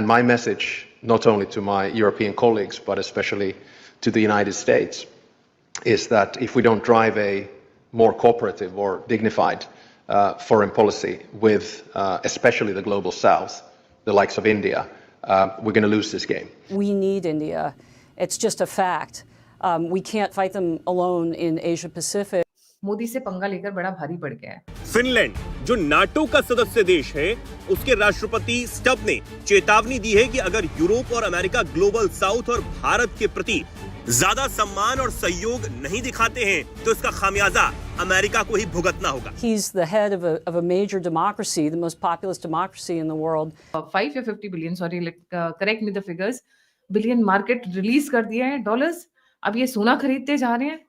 And my message, not only to my European colleagues, but especially to the United States, is that if we don't drive a more cooperative or dignified foreign policy with especially the global south, the likes of India, we're going to lose this game. We need India. It's just a fact. We can't fight them alone in Asia Pacific. Modi से पंगा लेकर बड़ा भारी पड़ गया है। Finland जो NATO का सदस्य देश है, उसके राष्ट्रपति स्टब ने चेतावनी दी है कि अगर यूरोप और अमेरिका ग्लोबल साउथ और भारत के प्रति ज्यादा सम्मान और सहयोग नहीं दिखाते हैं तो इसका खामियाजा अमेरिका को ही भुगतना होगा। He's the head of a major democracy, the most populous democracy in the world. 5 या 50 billion, sorry, correct me the figures, billion market release कर दिया है डॉलर्स। अब ये सोना खरीदते जा रहे हैं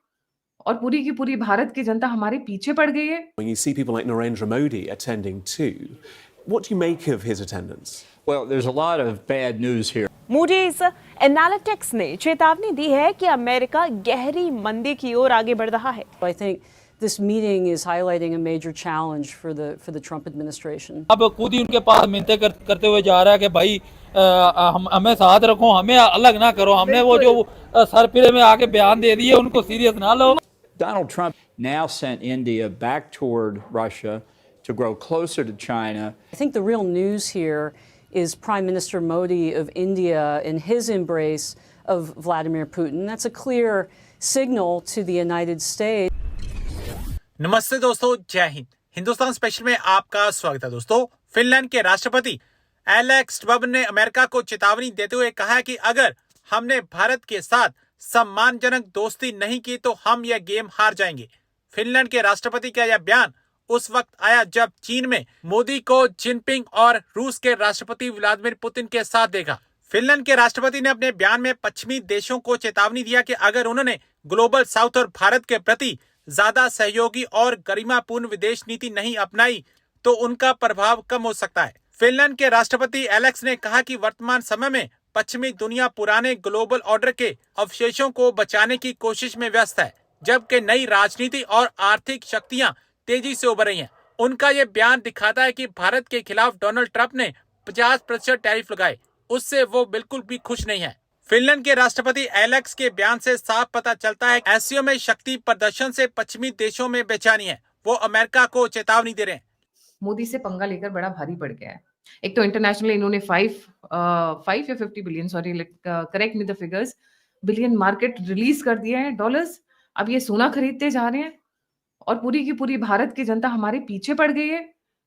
और पूरी की पूरी भारत की जनता हमारे पीछे पड़ गई है। When you see people like Narendra Modi attending too, what do you make of his attendance? Well, there's a lot of bad news here. Moody's Analytics ने चेतावनी दी है कि अमेरिका गहरी मंदी की ओर आगे बढ़ रहा है। I think this meeting is highlighting a major challenge for the Trump administration. अब खुद ही उनके पास मिन्नतें करते हुए जा रहा है कि भाई हमें साथ रखो, हमें अलग ना करो, हमने वो जो सरपिरे में आके बयान दे दिए उनको सीरियस ना लो। Donald Trump now sent India back toward Russia to grow closer to China. I think the real news here is Prime Minister Modi of India and his embrace of Vladimir Putin. That's a clear signal to the United States. नमस्ते दोस्तों, जय Hind. Hindustan special में आपका स्वागत है दोस्तों। Finland के राष्ट्रपति एलेक्स स्टब ने अमेरिका को चेतावनी देते हुए कहा कि अगर हमने भारत के साथ सम्मानजनक दोस्ती नहीं की तो हम यह गेम हार जाएंगे। फिनलैंड के राष्ट्रपति का यह बयान उस वक्त आया जब चीन में मोदी को जिनपिंग और रूस के राष्ट्रपति व्लादिमीर पुतिन के साथ देखा। फिनलैंड के राष्ट्रपति ने अपने बयान में पश्चिमी देशों को चेतावनी दिया कि अगर उन्होंने ग्लोबल साउथ और भारत के प्रति ज्यादा सहयोगी और गरिमापूर्ण विदेश नीति नहीं अपनाई तो उनका प्रभाव कम हो सकता है। फिनलैंड के राष्ट्रपति एलेक्स ने कहा कि वर्तमान समय में पश्चिमी दुनिया पुराने ग्लोबल ऑर्डर के अवशेषों को बचाने की कोशिश में व्यस्त है, जबकि नई राजनीति और आर्थिक शक्तियां तेजी से उभर रही हैं। उनका यह बयान दिखाता है कि भारत के खिलाफ डोनाल्ड ट्रंप ने 50% टैरिफ लगाए, उससे वो बिल्कुल भी खुश नहीं है। फिनलैंड के राष्ट्रपति एलेक्स के बयान से साफ पता चलता है एससीओ में शक्ति प्रदर्शन से पश्चिमी देशों में बेचैनी है। वो अमेरिका को चेतावनी दे रहे हैं। मोदी से पंगा लेकर बड़ा भारी पड़ गया है। एक तो इंटरनेशनली इन्होंने 5 या 50 billion, sorry, correct me the figures, billion market release कर दिया है डॉलर्स। अब ये सोना खरीदते जा रहे हैं और पूरी की पूरी भारत की जनता हमारे पीछे पड़ गई है।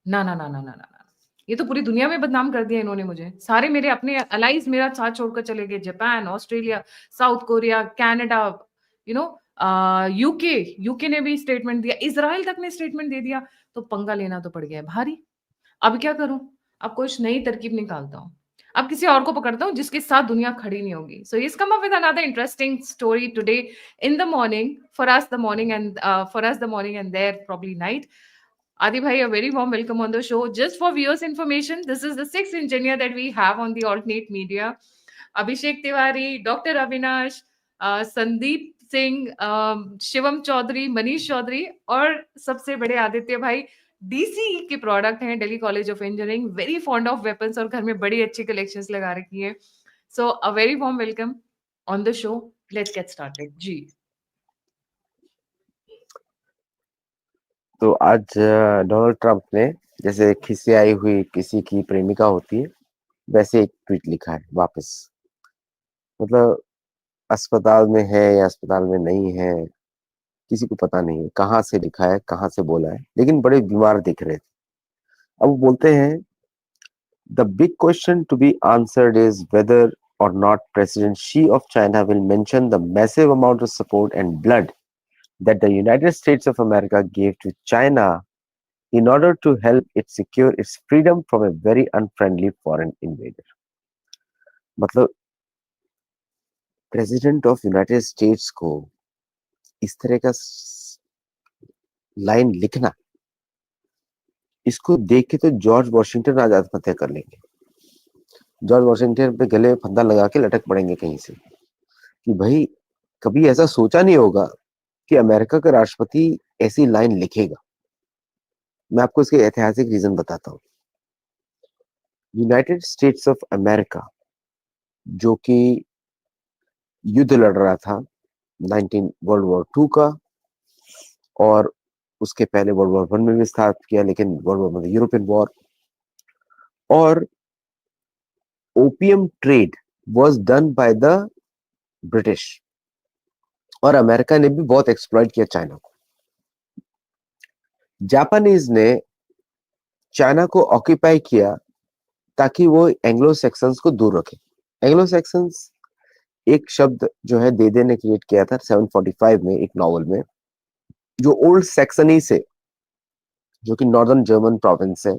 ना ना ना ना ना ना ना, ये तो पूरी दुनिया में बदनाम कर दिया इन्होंने मुझे। सारे मेरे अपने अलाइज मेरा साथ छोड़कर चले गए, Japan, Australia, south Korea, Canada, UK ने भी स्टेटमेंट दिया, इजराइल तक ने स्टेटमेंट दे दिया। तो पंगा लेना तो पड़ गया है भारी। अब क्या करूं? अब कुछ नई तरकीब निकालता हूं, अब किसी और को पकड़ता हूं जिसके साथ दुनिया खड़ी नहीं होगी। सो he's come up with another interesting story today in the morning, for us the morning and their probably night. Adi bhai, a very warm welcome on the show. Just for viewers information, this is the 6th engineer that we have on the alternate media. Abhishek Tiwari, Dr. Avinash, Sandeep Singh, Shivam Chaudhary, Manish Chaudhary और सबसे बड़े आदित्य भाई, DC के product हैं, Delhi college of engineering, very fond of weapons और घर में बड़ी अच्छी कलेक्शंस लगा रखी है। So a very warm welcome on the show. Let's get started जी। तो आज डोनाल्ड ट्रंप ने जैसे खिसियाई हुई किसी की प्रेमिका होती है वैसे एक ट्वीट लिखा है वापस। मतलब अस्पताल में है या अस्पताल में नहीं है किसी को पता नहीं है, कहाँ से लिखा है, कहाँ से बोला है, लेकिन बड़े बीमार दिख रहे थे। अब वो बोलते हैं the big question to be answered is whether or not president Xi of China will mention the massive amount of support and blood that the United States of America give to China in order to help it secure its freedom from a very unfriendly foreign invader। मतलब president of United states को इस तरह का line लिखना, इसको देख के तो जॉर्ज वॉशिंगटन आज आत्महत्या कर लेंगे। जॉर्ज वॉशिंगटन पे गले फंदा लगा के लटक पड़ेंगे कहीं से कि भाई कभी ऐसा सोचा नहीं होगा कि अमेरिका का राष्ट्रपति ऐसी लाइन लिखेगा। मैं आपको इसके ऐतिहासिक रीजन बताता हूँ। यूनाइटेड स्टेट्स ऑफ अमेरिका जो कि युद्ध लड़ रहा था 19 वर्ल्ड वॉर 2 का, और उसके पहले वर्ल्ड वॉर 1 में भी स्थापित किया, लेकिन वर्ल्ड वॉर 1 यूरोपियन वॉर, और opium trade was done by the British, और अमेरिका ने भी बहुत एक्सप्लॉइट किया चाइना को। जापानीज ने चाइना को ऑक्यूपाई किया ताकि वो एंग्लो सेक्सन्स को दूर रखे। एंग्लो सेक्सन्स एक शब्द जो है देदे ने क्रिएट किया था 745 में एक नॉवल में, जो ओल्ड सेक्सनी से, जो कि नॉर्दर्न जर्मन प्रोविंस है,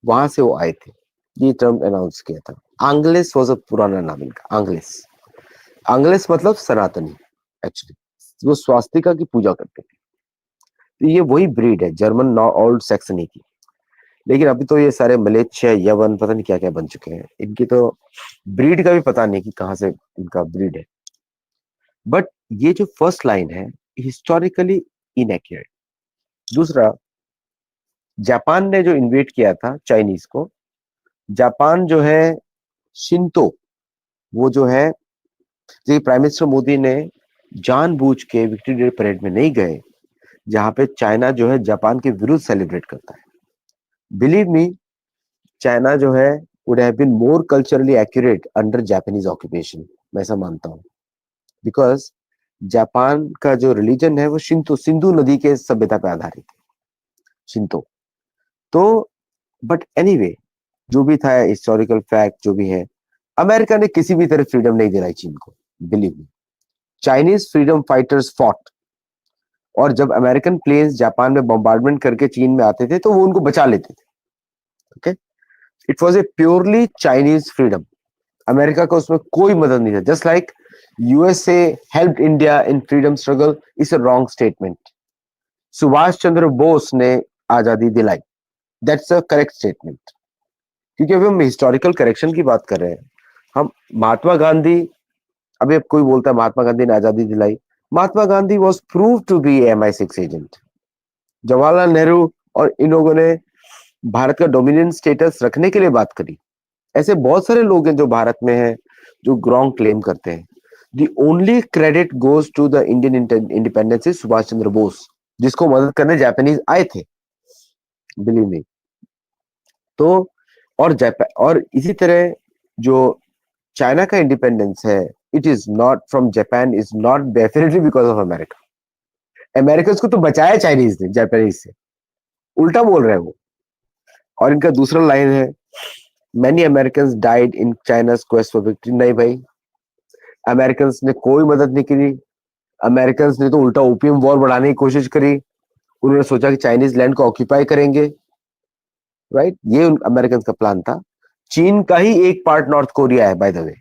वहां से वो आए थे। ये टर्म अनाउंस किया था। आंग्लेस वाज अ पुराना नाम इनका। आंग्लेस, आंग्लेस मतलब सनातनी, एक्चुअली वो स्वास्तिका की पूजा करते थे। तो ये वही ब्रीड है जर्मन ओल्ड सेक्सनी की। लेकिन अभी तो ये सारे मलेशिया, यवन, पता नहीं क्या क्या बन चुके हैं। इनकी तो ब्रीड का भी पता नहीं कि कहाँ से इनका ब्रीड है। बट ये जो फर्स्ट लाइन है हिस्टोरिकली इनएक्यूरेट। दूसरा, जापान ने जो इन्वेट किया था चाइनीज को, जापान जो है शिंतो, वो जो है, जो प्राइम मिनिस्टर मोदी ने जानबूझ के विक्ट्री डे परेड में नहीं गए, जहां पे चाइना जो है जापान के विरुद्ध सेलिब्रेट करता है। बिलीव मी, चाइना जो है would have been more culturally accurate under Japanese occupation, मैं ऐसा मानता हूँ। बिकॉज जापान का जो रिलीजन है वो शिंतो, सिंधु नदी के सभ्यता पे आधारित है, शिंतो। तो बट एनीवे, जो भी था हिस्टोरिकल फैक्ट जो भी है, अमेरिका ने किसी भी तरह फ्रीडम नहीं दिलाई चीन को। Believe me, Chinese freedom fighters fought, और जब अमेरिकन प्लेन्स जापान में बॉम्बार्डमेंट करके चीन में आते थे तो वो उनको बचा लेते थे। Okay, it was a purely Chinese freedom. America का उसमें कोई मदद नहीं था। Just like USA helped India in freedom struggle is a wrong statement. Subhash Chandra Bose ने आजादी दिलाई, दैट्स अ करेक्ट स्टेटमेंट। क्योंकि अभी हम हिस्टोरिकल करेक्शन की बात कर रहे हैं। हम महात्मा गांधी, अभी अब कोई बोलता है महात्मा गांधी ने आजादी दिलाई, Mahatma Gandhi was prove to be MI6 agent. Jawaharlal Nehru और इन लोगों ने भारत का डोमिनियन स्टेटस रखने के लिए बात करी। ऐसे बहुत सारे लोग हैं जो भारत में हैं जो रॉन्ग क्लेम करते हैं। The only credit goes to the Indian independence is Subhash Chandra Bose, जिसको मदद करने जापानीज आए थे, बिलीव मी। तो और इसी तरह जो चाइना का इंडिपेंडेंस है, it is not from Japan, is not definitely because of America. American को तो बचाया चाइनीज ने जापानीज से, उल्टा बोल रहे हैं वो। और इनका दूसरा लाइन है, many American died in चाइना's quest for victory. नहीं भाई, अमेरिकन ने कोई मदद नहीं करी। अमेरिकन ने तो उल्टा ओपियम वॉर बढ़ाने की कोशिश करी। उन्होंने सोचा कि चाइनीज लैंड को ऑक्यूपाई करेंगे, राइट? ये अमेरिकन का प्लान था। चीन का ही एक पार्ट नॉर्थ कोरिया है, बाय द वे।